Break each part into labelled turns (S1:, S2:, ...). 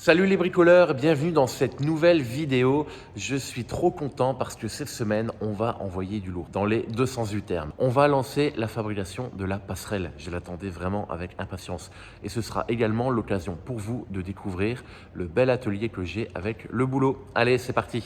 S1: Salut les bricoleurs, bienvenue dans cette nouvelle vidéo. Je suis trop content parce que cette semaine, on va envoyer du lourd dans les deux sens du terme. On va lancer la fabrication de la passerelle. Je l'attendais vraiment avec impatience. Et ce sera également l'occasion pour vous de découvrir le bel atelier que j'ai avec le boulot. Allez, c'est parti!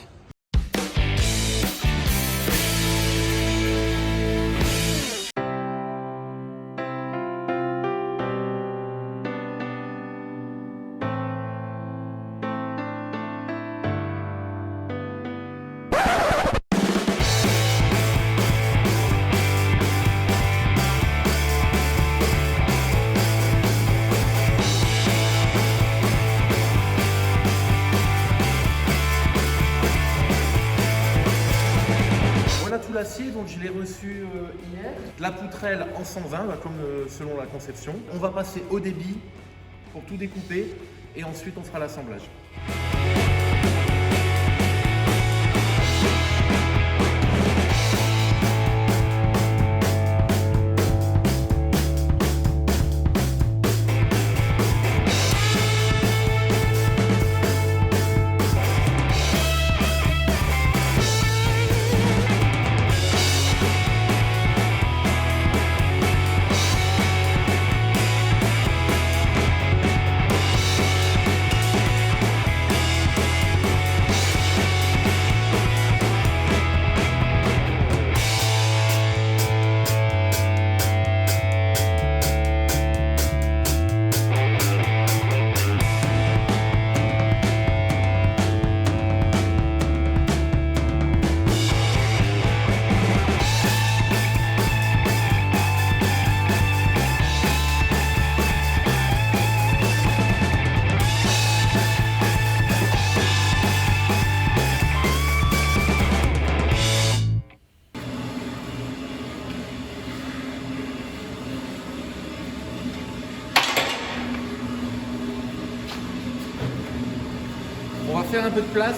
S1: Voilà tout l'acier, donc je l'ai reçu hier. La poutrelle en 120, comme selon la conception. On va passer au débit pour tout découper et ensuite on fera l'assemblage. On va faire un peu de place.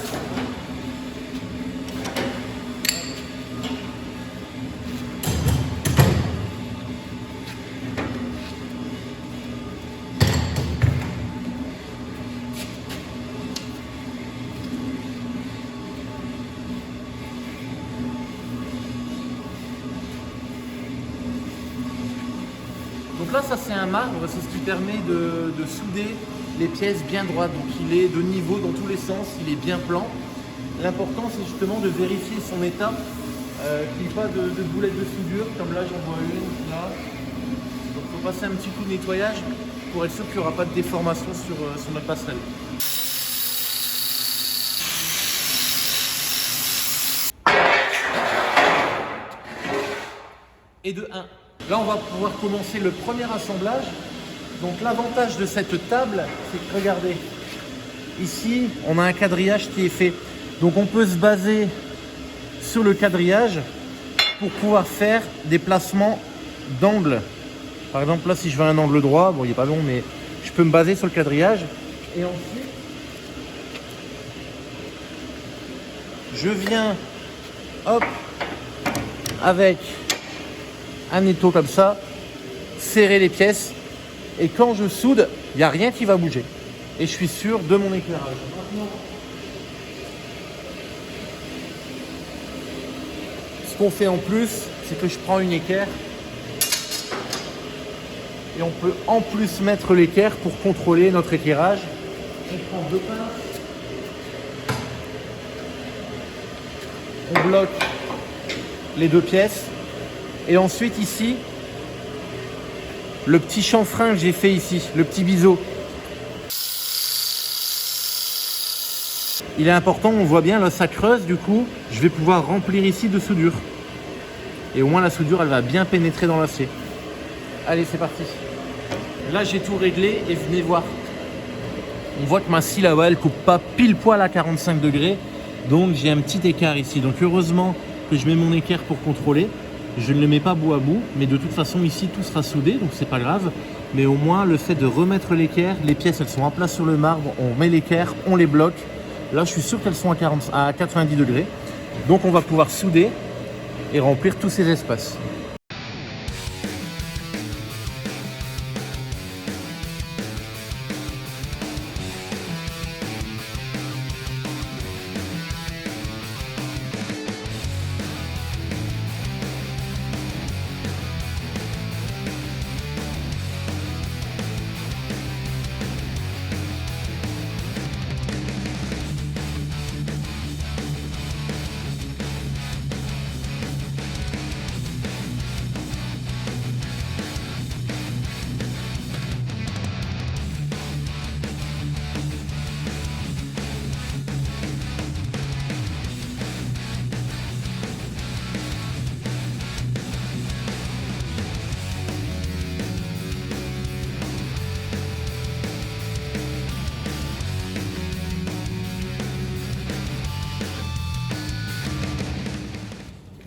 S1: Donc là, ça c'est un marbre, c'est ce qui permet de souder les pièces bien droites. Donc il est de niveau dans tous les sens, il est bien plan. L'important c'est justement de vérifier son état, qu'il n'y ait pas de boulettes de soudure, comme là j'en vois une, là. Donc il faut passer un petit coup de nettoyage pour être sûr qu'il n'y aura pas de déformation sur notre passerelle. Et de 1. Là, on va pouvoir commencer le premier assemblage. Donc l'avantage de cette table, c'est que regardez, ici, on a un quadrillage qui est fait. Donc on peut se baser sur le quadrillage pour pouvoir faire des placements d'angle. Par exemple, là, si je veux un angle droit, bon, il n'est pas long, mais je peux me baser sur le quadrillage. Et ensuite, je viens, hop, avec un étau comme ça, serrer les pièces, et quand je soude, il n'y a rien qui va bouger. Et je suis sûr de mon éclairage. Maintenant, ce qu'on fait en plus, c'est que je prends une équerre, et on peut en plus mettre l'équerre pour contrôler notre éclairage. On prend deux pinces, on bloque les deux pièces. Et ensuite ici, le petit chanfrein que j'ai fait ici, le petit biseau. Il est important, on voit bien, là ça creuse, du coup, je vais pouvoir remplir ici de soudure. Et au moins la soudure, elle va bien pénétrer dans l'acier. Allez, c'est parti. Là, j'ai tout réglé et venez voir. On voit que ma scie là-bas, elle coupe pas pile poil à 45 degrés. Donc j'ai un petit écart ici. Donc heureusement que je mets mon équerre pour contrôler. Je ne le mets pas bout à bout, mais de toute façon ici tout sera soudé, donc c'est pas grave. Mais au moins le fait de remettre l'équerre, les pièces elles sont en place sur le marbre, on met l'équerre, on les bloque. Là je suis sûr qu'elles sont à 90 degrés. Donc on va pouvoir souder et remplir tous ces espaces.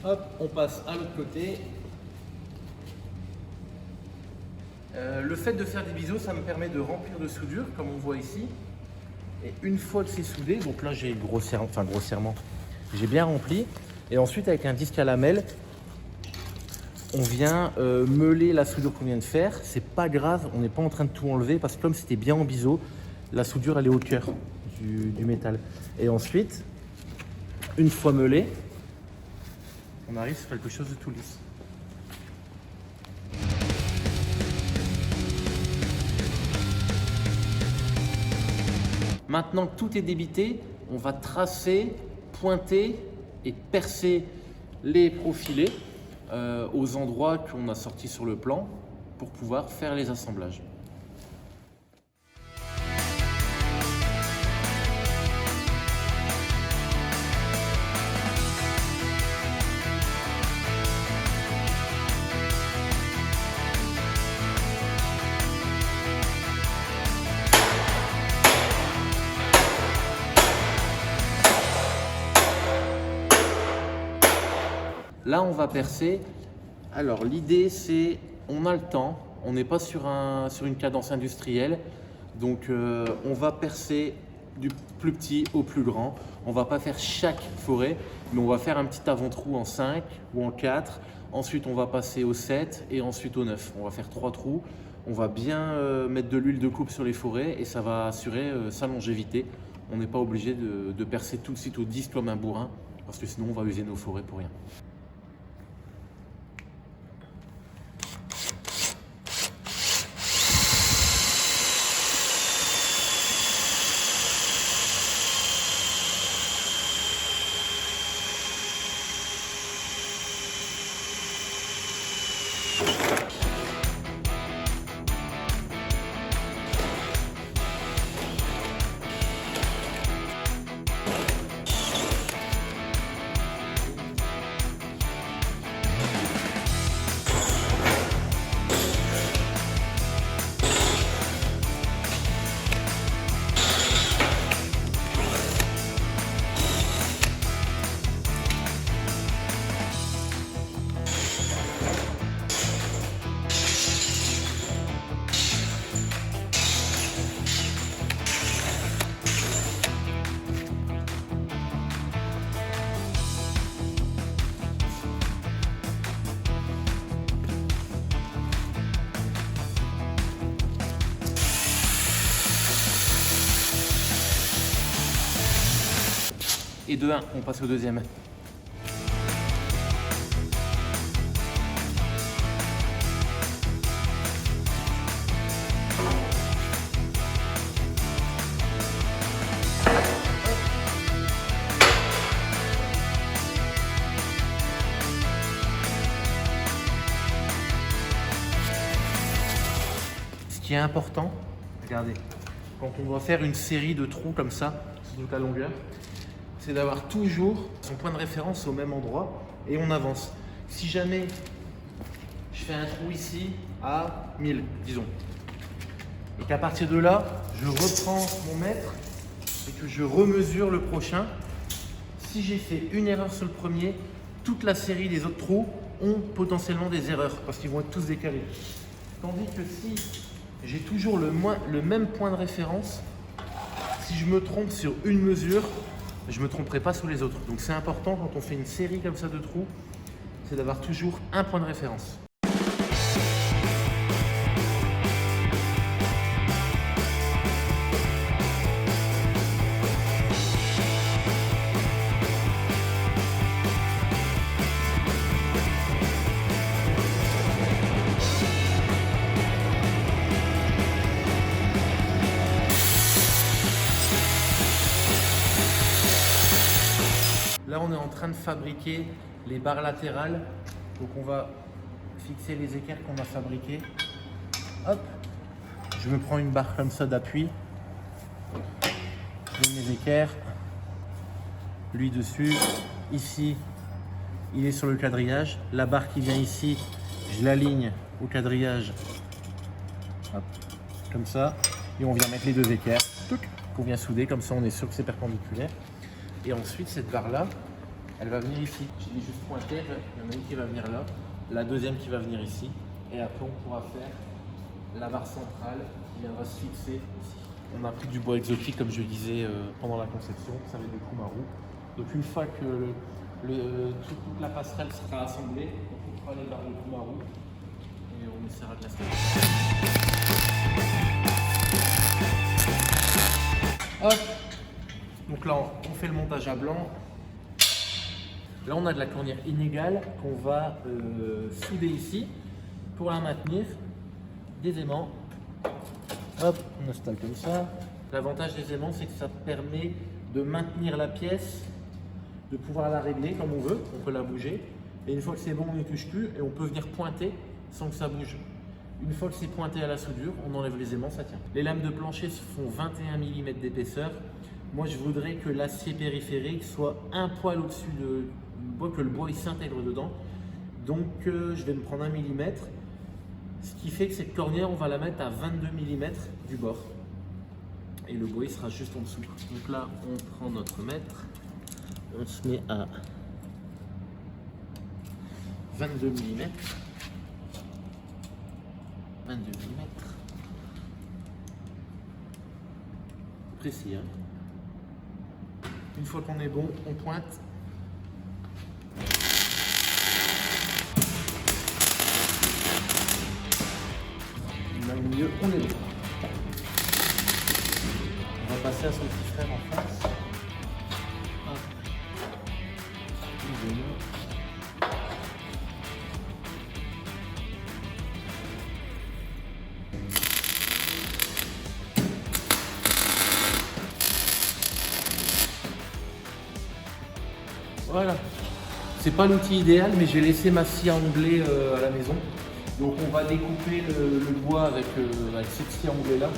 S1: Hop, on passe à l'autre côté. Le fait de faire des biseaux, ça me permet de remplir de soudure, comme on voit ici. Et une fois que c'est soudé, donc là j'ai grossièrement, j'ai bien rempli. Et ensuite avec un disque à lamelles, on vient meuler la soudure qu'on vient de faire. C'est pas grave, on n'est pas en train de tout enlever parce que comme c'était bien en biseau, la soudure elle est au cœur du métal. Et ensuite, une fois meulé, on arrive sur quelque chose de tout lisse. Maintenant que tout est débité, on va tracer, pointer et percer les profilés aux endroits qu'on a sortis sur le plan pour pouvoir faire les assemblages. Là, on va percer. Alors, l'idée, c'est, on a le temps, on n'est pas sur une cadence industrielle. Donc, on va percer du plus petit au plus grand. On ne va pas faire chaque forêt, mais on va faire un petit avant-trou en 5 ou en 4. Ensuite, on va passer au 7 et ensuite au 9. On va faire 3 trous. On va bien mettre de l'huile de coupe sur les forêts et ça va assurer sa longévité. On n'est pas obligé de percer tout de suite au 10 comme un bourrin parce que sinon, on va user nos forêts pour rien. Et de 1, on passe au deuxième. Ce qui est important, regardez, quand on doit faire une série de trous comme ça, sur toute la longueur, c'est d'avoir toujours son point de référence au même endroit et on avance. Si jamais je fais un trou ici à 1000, disons, et qu'à partir de là, je reprends mon mètre et que je remesure le prochain, si j'ai fait une erreur sur le premier, toute la série des autres trous ont potentiellement des erreurs parce qu'ils vont être tous décalés. Tandis que si j'ai toujours le même point de référence, si je me trompe sur une mesure, je ne me tromperai pas sur les autres. Donc c'est important quand on fait une série comme ça de trous, c'est d'avoir toujours un point de référence. Là, on est en train de fabriquer les barres latérales. Donc, on va fixer les équerres qu'on a fabriqués. Hop, je me prends une barre comme ça d'appui. Je mets mes équerres. Lui dessus. Ici, il est sur le quadrillage. La barre qui vient ici, je l'aligne au quadrillage. Hop, comme ça. Et on vient mettre les deux équerres qu'on vient souder. Comme ça, on est sûr que c'est perpendiculaire. Et ensuite, cette barre-là, Elle va venir ici. Je l'ai juste pointé, il y en a une qui va venir là, la deuxième qui va venir ici. Et après on pourra faire la barre centrale qui viendra se fixer ici. On a pris du bois exotique comme je disais pendant la conception, ça va être du Kumaru. Donc une fois que toute la passerelle sera assemblée, on fera les barres de Kumaru et on essaiera de la stabiliser. Hop. Donc là on fait le montage à blanc. Là on a de la cornière inégale qu'on va souder ici pour la maintenir des aimants. Hop, on installe comme ça. L'avantage des aimants, c'est que ça permet de maintenir la pièce, de pouvoir la régler comme on veut, on peut la bouger. Et une fois que c'est bon, on ne touche plus et on peut venir pointer sans que ça bouge. Une fois que c'est pointé à la soudure, on enlève les aimants, ça tient. Les lames de plancher font 21 mm d'épaisseur. Moi, je voudrais que l'acier périphérique soit un poil au-dessus du bois, que le bois il s'intègre dedans. Donc, je vais me prendre 1 mm. Ce qui fait que cette cornière, on va la mettre à 22 mm du bord. Et le bois il sera juste en dessous. Donc là, on prend notre mètre, on se met à 22 mm. 22 mm. Précis, hein. Une fois qu'on est bon, on pointe. Là, au milieu, on est bon. On va passer à son petit frère en face. Hop. Voilà. C'est pas l'outil idéal, mais j'ai laissé ma scie à onglet à la maison. Donc on va découper le bois avec cette scie à onglet là.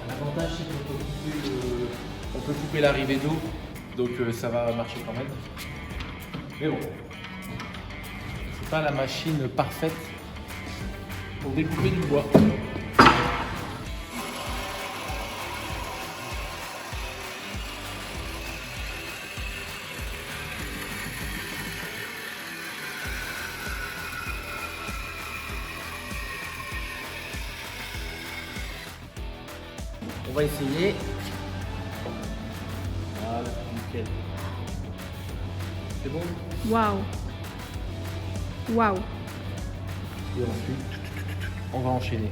S1: L'avantage c'est qu'on peut couper l'arrivée d'eau, donc ça va marcher quand même. Mais bon, c'est pas la machine parfaite pour découper du bois. On va essayer. Voilà, nickel. C'est bon?
S2: Waouh. Waouh.
S1: Et ensuite, on va enchaîner.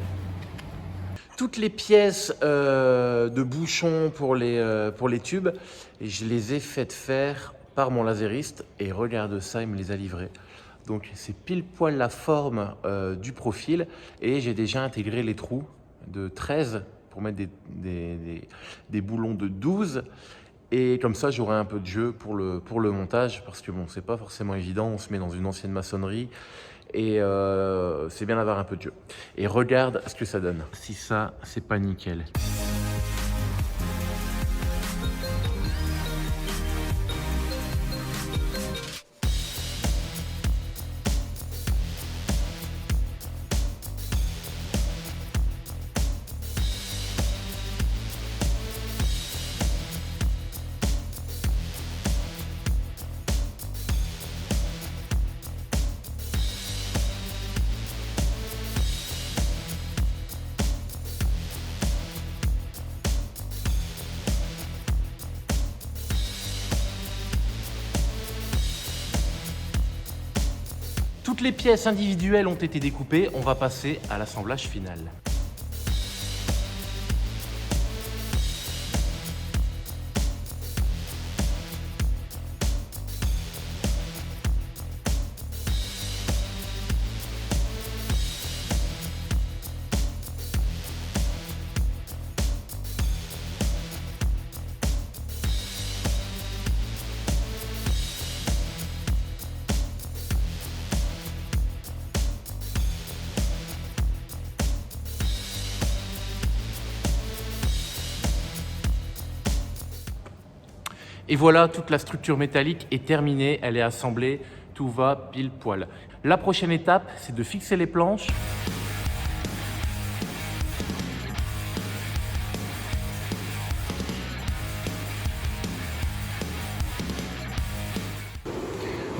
S1: Toutes les pièces de bouchons pour les tubes, je les ai faites faire par mon lasériste. Et regarde ça, il me les a livrées. Donc c'est pile poil la forme du profil. Et j'ai déjà intégré les trous de 13 pour mettre des boulons de 12. Et comme ça, j'aurai un peu de jeu pour le montage, parce que bon, c'est pas forcément évident. On se met dans une ancienne maçonnerie et c'est bien d'avoir un peu de jeu. Et regarde ce que ça donne. Si ça, c'est pas nickel. Toutes les pièces individuelles ont été découpées, on va passer à l'assemblage final. Et voilà, toute la structure métallique est terminée, elle est assemblée, tout va pile poil. La prochaine étape, c'est de fixer les planches.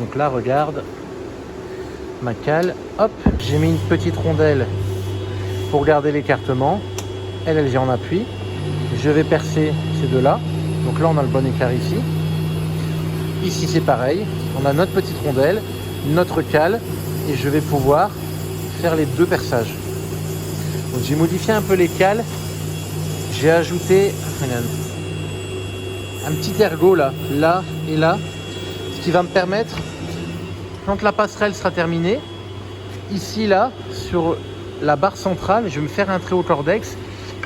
S1: Donc là, regarde, ma cale, hop, j'ai mis une petite rondelle pour garder l'écartement. Elle vient en appui. Je vais percer ces deux-là. Donc là, on a le bon écart ici. Ici, c'est pareil. On a notre petite rondelle, notre cale, et je vais pouvoir faire les deux perçages. Donc j'ai modifié un peu les cales. J'ai ajouté un petit ergot là et là, ce qui va me permettre, quand la passerelle sera terminée, ici là, sur la barre centrale, je vais me faire un trait au cordex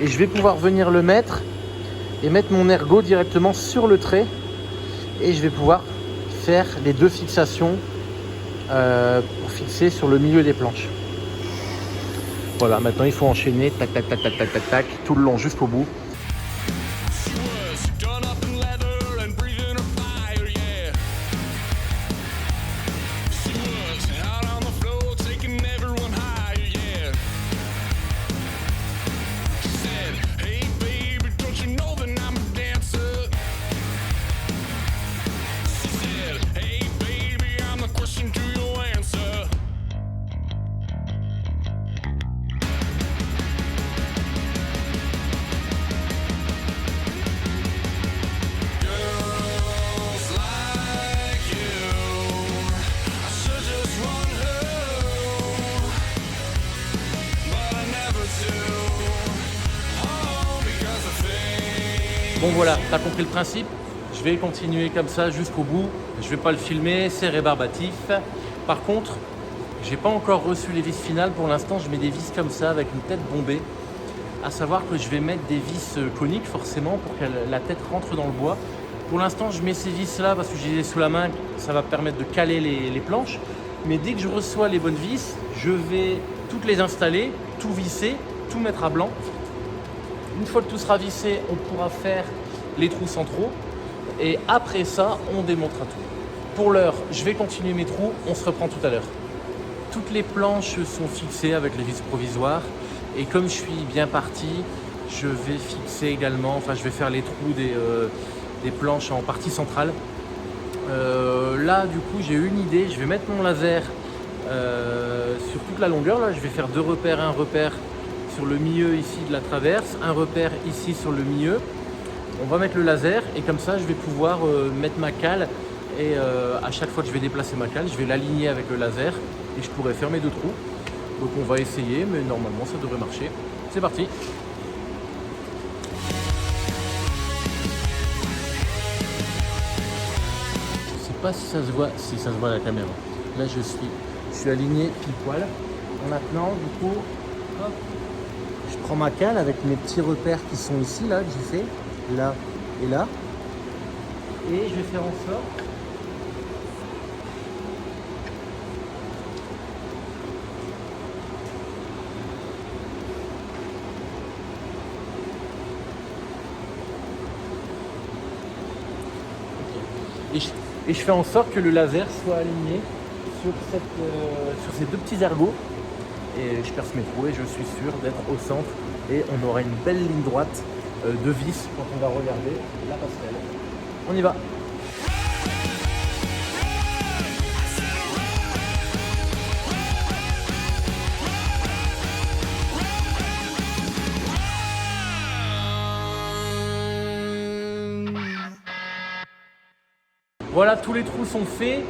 S1: et je vais pouvoir venir le mettre et mettre mon ergot directement sur le trait et je vais pouvoir faire les deux fixations pour fixer sur le milieu des planches. Voilà, maintenant il faut enchaîner, tac, tac, tac, tac, tac, tac, tac, tout le long jusqu'au bout. Bon voilà, t'as compris le principe. Je vais continuer comme ça jusqu'au bout. Je vais pas le filmer, c'est rébarbatif. Par contre, j'ai pas encore reçu les vis finales. Pour l'instant, je mets des vis comme ça avec une tête bombée. À savoir que je vais mettre des vis coniques forcément pour que la tête rentre dans le bois. Pour l'instant, je mets ces vis là parce que j'ai les sous la main. Ça va permettre de caler les planches. Mais dès que je reçois les bonnes vis, je vais toutes les installer, tout visser, tout mettre à blanc. Une fois que tout sera vissé, on pourra faire les trous centraux et après ça, on démontera tout. Pour l'heure, je vais continuer mes trous, on se reprend tout à l'heure. Toutes les planches sont fixées avec les vis provisoires et comme je suis bien parti, je vais fixer également, je vais faire les trous des planches en partie centrale. Là, du coup, j'ai une idée, je vais mettre mon laser sur toute la longueur. Là, je vais faire deux repères, un repère sur le milieu ici de la traverse, un repère ici sur le milieu. On va mettre le laser et comme ça je vais pouvoir mettre ma cale et à chaque fois que je vais déplacer ma cale, je vais l'aligner avec le laser et je pourrai faire mes deux trous. Donc on va essayer, mais normalement ça devrait marcher. C'est parti! Je sais pas si ça se voit, si ça se voit à la caméra. Là je suis aligné pile poil. Maintenant du coup, hop, je prends ma cale avec mes petits repères qui sont ici, là, que j'ai fait, là et là. Et je vais faire en sorte et je fais en sorte que le laser soit aligné sur ces deux petits ergots. Et je perce mes trous et je suis sûr d'être au centre et on aura une belle ligne droite de vis quand on va regarder la passerelle. On y va! Voilà, tous les trous sont faits.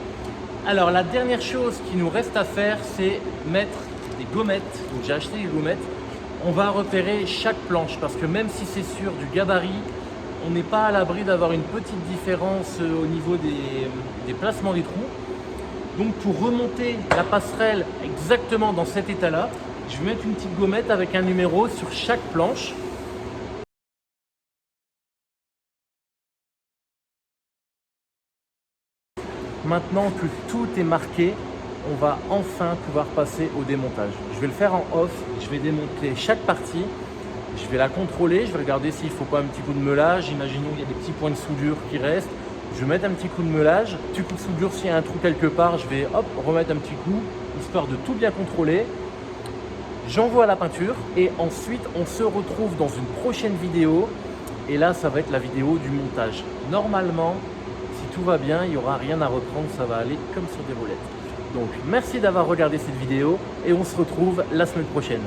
S1: Alors la dernière chose qui nous reste à faire, c'est mettre des gommettes. Donc j'ai acheté des gommettes. On va repérer chaque planche parce que même si c'est sur du gabarit, on n'est pas à l'abri d'avoir une petite différence au niveau des placements des trous. Donc pour remonter la passerelle exactement dans cet état-là, je vais mettre une petite gommette avec un numéro sur chaque planche. Maintenant que tout est marqué, on va enfin pouvoir passer au démontage. Je vais le faire en off, je vais démonter chaque partie, je vais la contrôler, je vais regarder s'il ne faut pas un petit coup de meulage. Imaginons qu'il y a des petits points de soudure qui restent. Je vais mettre un petit coup de meulage, petit coup de soudure, s'il y a un trou quelque part, je vais hop, remettre un petit coup, histoire de tout bien contrôler. J'envoie la peinture et ensuite on se retrouve dans une prochaine vidéo. Et là, ça va être la vidéo du montage. Normalement, si tout va bien, il n'y aura rien à reprendre, ça va aller comme sur des roulettes. Donc merci d'avoir regardé cette vidéo et on se retrouve la semaine prochaine.